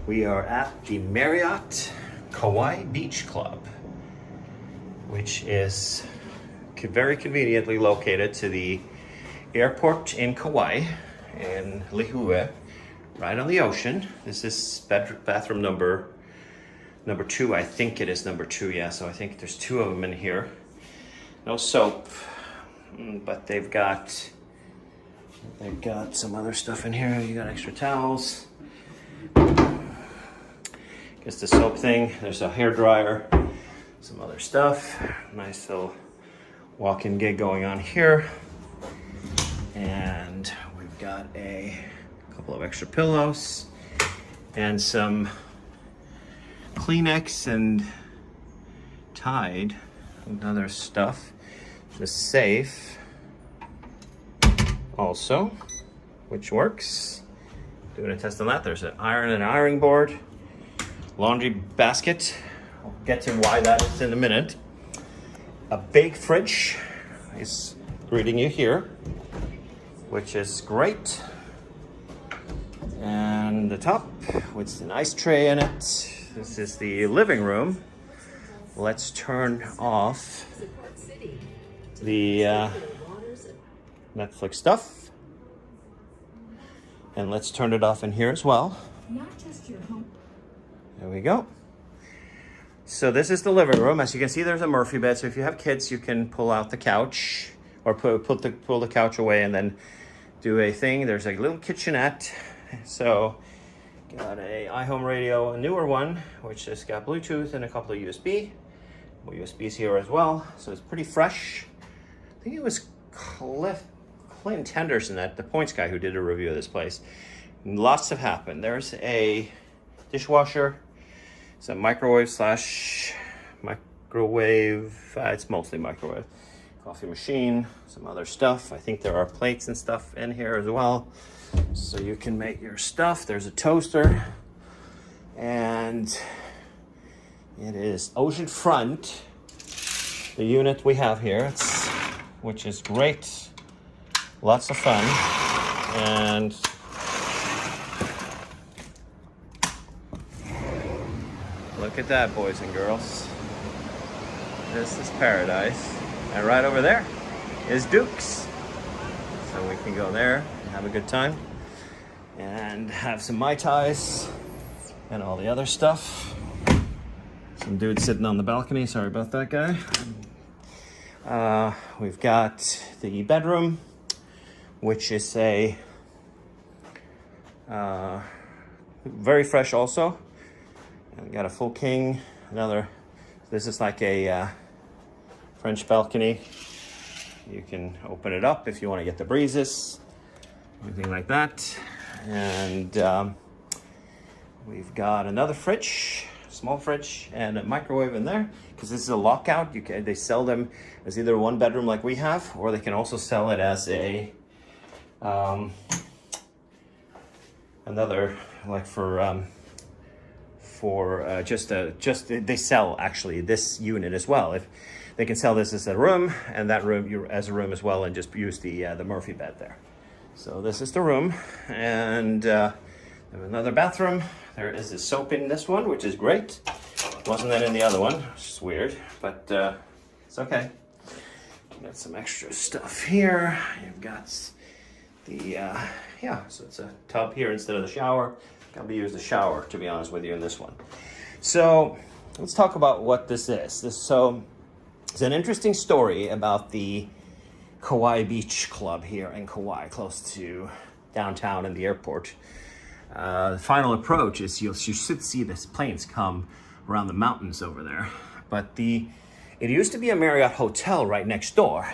We are at the Marriott Kaua'i Beach Club, which is very conveniently located to the airport in Kauai, in Lihue, right on the ocean. This is bathroom number 2. I think it is number 2, yeah. So I think there's 2 of them in here. No soap, but they've got some other stuff in here. You got extra towels. Guess the soap thing. There's a hair dryer, some other stuff. Nice little walk-in gig going on here. And we've got a couple of extra pillows and some Kleenex and Tide and other stuff. The safe also, which works. Doing a test on that. There's an ironing board, laundry basket. I'll get to why that is in a minute. A big fridge is greeting you here, which is great. And the top with an ice tray in it. This is the living room. Let's turn off the Netflix stuff. And let's turn it off in here as well. Not just your home. There we go. So this is the living room. As you can see, there's a Murphy bed. So if you have kids, you can pull out the couch or pull the couch away and then do a thing. There's a little kitchenette. So got a iHome radio, a newer one, which has got Bluetooth and a couple of USBs here as well. So it's pretty fresh. I think it was Clinton Henderson, the points guy, who did a review of this place. Lots have happened. There's a dishwasher. It's a microwave. It's mostly microwave. Coffee machine, some other stuff. I think there are plates and stuff in here as well, so you can make your stuff. There's a toaster, and it is oceanfront, the unit we have here, which is great. Lots of fun. And look at that, boys and girls. This is paradise. And right over there is Duke's. So we can go there and have a good time and have some Mai Tais and all the other stuff. Some dude sitting on the balcony. Sorry about that guy. We've got the bedroom, which is a very fresh also. And we got a full king. This is like a French balcony. You can open it up if you want to get the breezes, anything like that. And we've got another fridge, small fridge, and a microwave in there, because this is a lockout. They sell them as either one bedroom like we have, or they can also sell it as a another, like they sell actually this unit as well. If they can sell this as a room, and that room as a room as well, and just use the Murphy bed there. So this is the room, and another bathroom. There is a soap in this one, which is great. Wasn't that in the other one, which is weird, but it's okay. Got some extra stuff here. You've got the so it's a tub here instead of the shower. Probably use the shower, to be honest with you, in this one. So let's talk about what this is. It's an interesting story about the Kaua'i Beach Club here in Kauai, close to downtown and the airport. The final approach is you should see the planes come around the mountains over there. But it used to be a Marriott hotel right next door.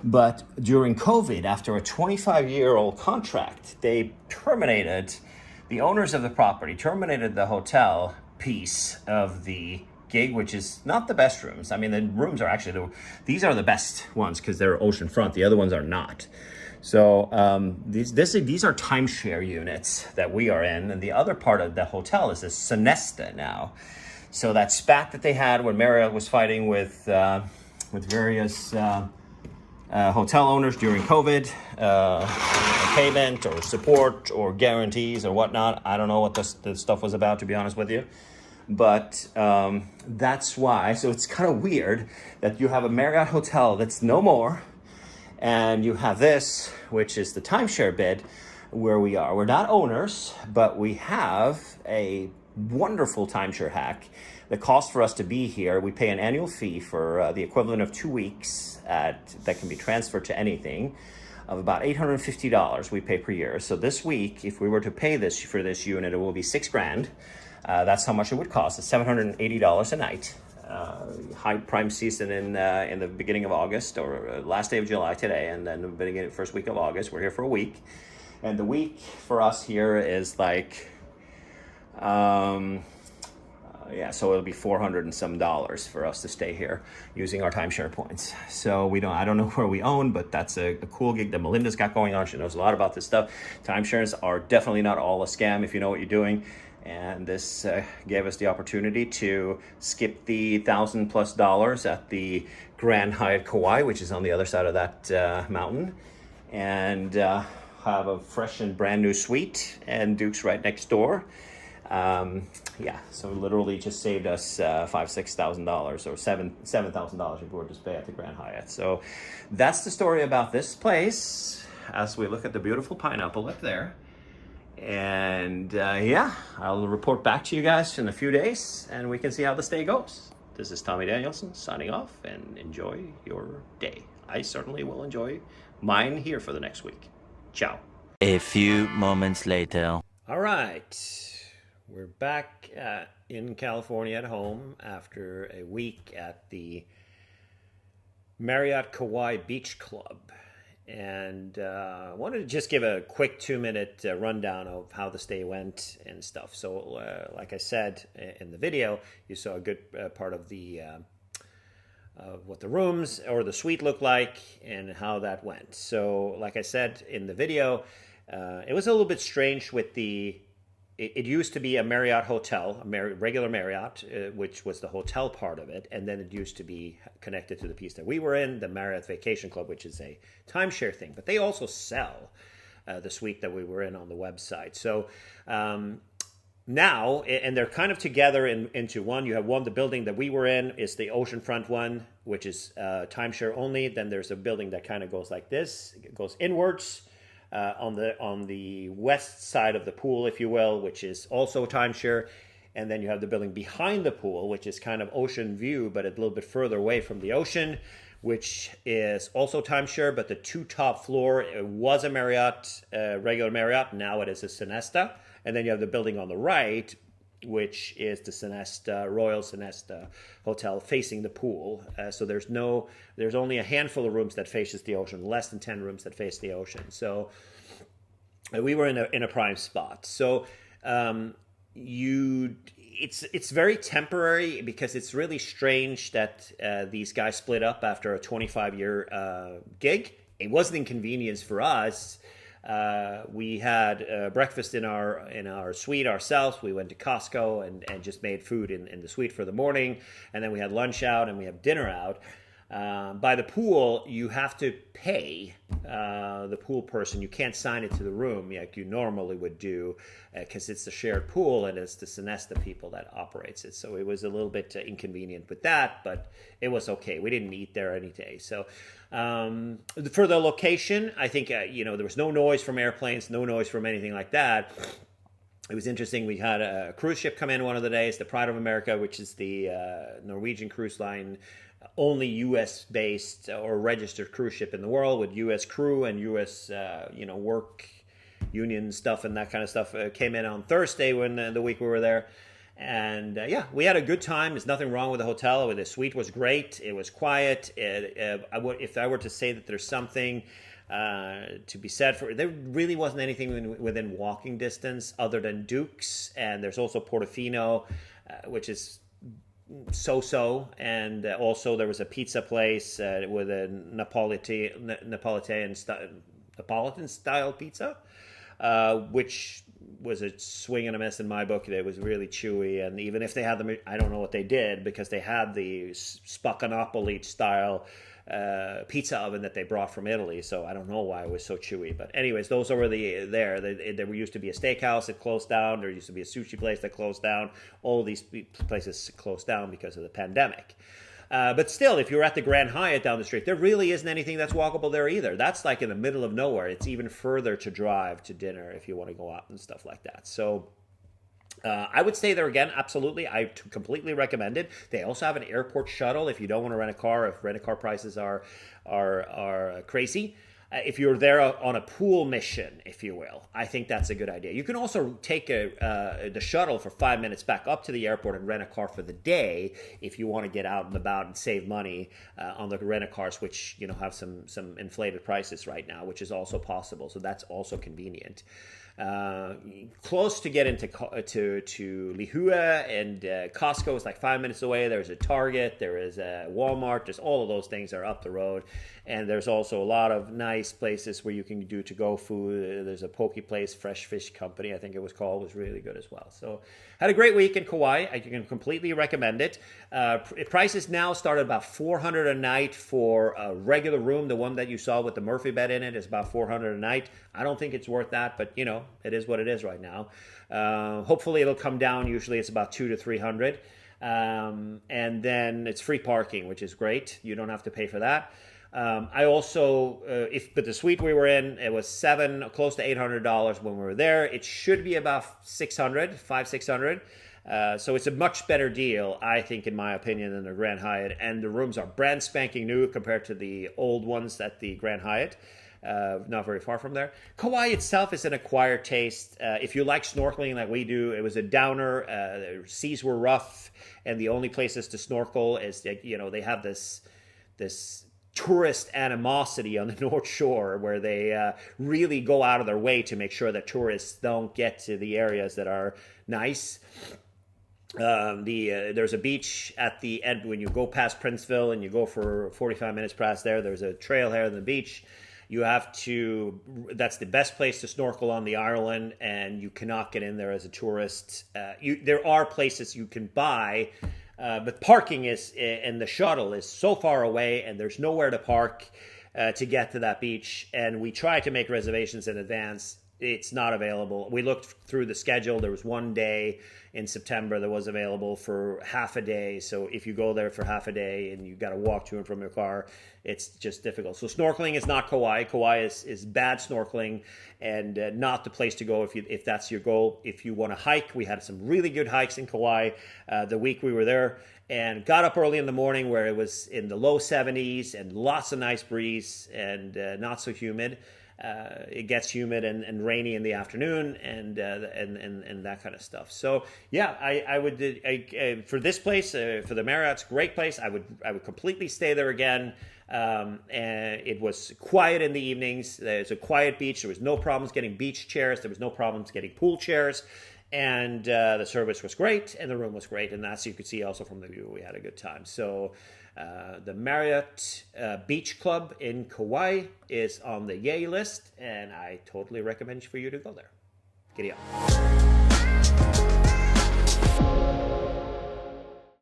But during COVID, after a 25-year-old contract, the owners of the property terminated the hotel piece of the gig, which is not the best rooms. I mean, the rooms are actually, these are the best ones because they're oceanfront. The other ones are not. So these are timeshare units that we are in. And the other part of the hotel is a Sonesta now. So that spat that they had when Marriott was fighting with various hotel owners during COVID, payment or support or guarantees or whatnot. I don't know what this stuff was about, to be honest with you. But that's why. So it's kind of weird that you have a Marriott hotel that's no more, and you have this, which is the timeshare bid, where we are. We're not owners, but we have a wonderful timeshare hack. The cost for us to be here, we pay an annual fee for the equivalent of 2 weeks that can be transferred to anything, of about $850 we pay per year. So this week, if we were to pay this for this unit, it will be $6,000. That's how much it would cost. It's $780 a night. High prime season in the beginning of August, or last day of July today, and then the beginning first week of August. We're here for a week, and the week for us here is like, so it'll be $400 and some for us to stay here using our timeshare points. So I don't know where we own, but that's a cool gig that Melinda's got going on. She knows a lot about this stuff. Timeshares are definitely not all a scam if you know what you're doing. And this gave us the opportunity to skip the $1,000+ at the Grand Hyatt Kaua'i, which is on the other side of that mountain, and have a fresh and brand new suite, and Duke's right next door. So literally just saved us $5,000-6,000 or $7,000 if we were to stay at the Grand Hyatt. So that's the story about this place as we look at the beautiful pineapple up there. And I'll report back to you guys in a few days, and we can see how the stay goes. This is Tommy Danielsen signing off, and enjoy your day. I certainly will enjoy mine here for the next week. Ciao. A few moments later. All right. We're back in California at home after a week at the Marriott Kaua'i Beach Club. And I wanted to just give a quick 2-minute rundown of how the stay went and stuff. So like I said in the video, you saw a good part of the what the rooms or the suite looked like and how that went. So like I said in the video, it was a little bit strange with it used to be a Marriott hotel, regular Marriott, which was the hotel part of it. And then it used to be connected to the piece that we were in, the Marriott Vacation Club, which is a timeshare thing. But they also sell the suite that we were in on the website. So now, and they're kind of together into one. You have one, the building that we were in is the oceanfront one, which is timeshare only. Then there's a building that kind of goes like this. It goes inwards. On the west side of the pool, if you will, which is also timeshare. And then you have the building behind the pool, which is kind of ocean view, but a little bit further away from the ocean, which is also timeshare. But the 2 top floor, it was a Marriott, regular Marriott. Now it is a Sonesta. And then you have the building on the right, which is the Sonesta, Royal Sonesta Hotel facing the pool. So there's only a handful of rooms that faces the ocean, less than 10 rooms that face the ocean. So we were in a prime spot. So it's very temporary, because it's really strange that these guys split up after a 25-year gig. It was an inconvenience for us. We had breakfast in our suite ourselves. We went to Costco and just made food in the suite for the morning. And then we had lunch out and we have dinner out. By the pool, you have to pay the pool person. You can't sign it to the room like you normally would do, because it's a shared pool and it's the Sonesta people that operates it. So it was a little bit inconvenient with that, but it was okay. We didn't eat there any day. So for the location, I think there was no noise from airplanes, no noise from anything like that. It was interesting. We had a cruise ship come in one of the days, the Pride of America, which is the Norwegian cruise line, only U.S.-based or registered cruise ship in the world, with U.S. crew and U.S. Work union stuff and that kind of stuff. Came in on Thursday when the week we were there. And we had a good time. There's nothing wrong with the hotel. The suite was great. It was quiet. If I were to say that there's something to be said for, there really wasn't anything within walking distance other than Duke's. And there's also Portofino, which is so-so. And also there was a pizza place with a Napolitan style pizza, which was a swing and a miss in my book. It was really chewy, and even if they had them, I don't know what they did, because they had the Spaccanapoli style pizza oven that they brought from Italy. So I don't know why it was so chewy. But anyways, those are there. There used to be a steakhouse that closed down. There used to be a sushi place that closed down. All these places closed down because of the pandemic. But still, if you're at the Grand Hyatt down the street, there really isn't anything that's walkable there either. That's like in the middle of nowhere. It's even further to drive to dinner if you want to go out and stuff like that. So I would stay there again, absolutely. I completely recommend it. They also have an airport shuttle if you don't want to rent a car, if rent-a-car prices are crazy. If you're there on a pool mission, if you will, I think that's a good idea. You can also take the shuttle for 5 minutes back up to the airport and rent a car for the day if you want to get out and about and save money on the rent-a-cars, which have some inflated prices right now, which is also possible. So that's also convenient. Close to get into to Lihue, and Costco is like 5 minutes away. There's a Target, there is a Walmart. There's all of those things are up the road, and there's also a lot of nice places where you can do to-go food. There's a poke place, Fresh Fish Company, I think it was called, was really good as well. So had a great week in Kauai. I can completely recommend it. Prices now start at about $400 a night for a regular room. The one that you saw with the Murphy bed in it is about $400 a night. I don't think it's worth that, but it is what it is right now. Hopefully it'll come down. Usually it's about $200 to $300. And then it's free parking, which is great. You don't have to pay for that. I also, but the suite we were in, it was close to $800 when we were there. It should be about $600. So it's a much better deal, I think, in my opinion, than the Grand Hyatt. And the rooms are brand spanking new compared to the old ones at the Grand Hyatt. Not very far from there. Kauai itself is an acquired taste. If you like snorkeling like we do, it was a downer. The seas were rough, and the only places to snorkel is they have this tourist animosity on the North Shore, where they really go out of their way to make sure that tourists don't get to the areas that are nice. There's a beach at the end when you go past Princeville and you go for 45 minutes past there. There's a trailhead on the beach. That's the best place to snorkel on the island, and you cannot get in there as a tourist. There are places you can buy, but parking and the shuttle is so far away, and there's nowhere to park to get to that beach. And we tried to make reservations in advance. It's not available. We looked through the schedule. There was one day in September that was available for half a day. So if you go there for half a day and you got to walk to and from your car, it's just difficult. So snorkeling is not Kauai. Kauai is bad snorkeling and not the place to go if that's your goal. If you want to hike, we had some really good hikes in Kauai the week we were there, and got up early in the morning where it was in the low 70s and lots of nice breeze and not so humid. It gets humid and rainy in the afternoon and that kind of stuff. So yeah, I would for this place, for the Marriott's great place. I would completely stay there again. And it was quiet in the evenings. It's a quiet beach. There was no problems getting beach chairs. There was no problems getting pool chairs. And the service was great, and the room was great, and as you could see also from the view, we had a good time. So the Marriott Beach Club in Kauai is on the yay list, and I totally recommend for you to go there. Giddy up.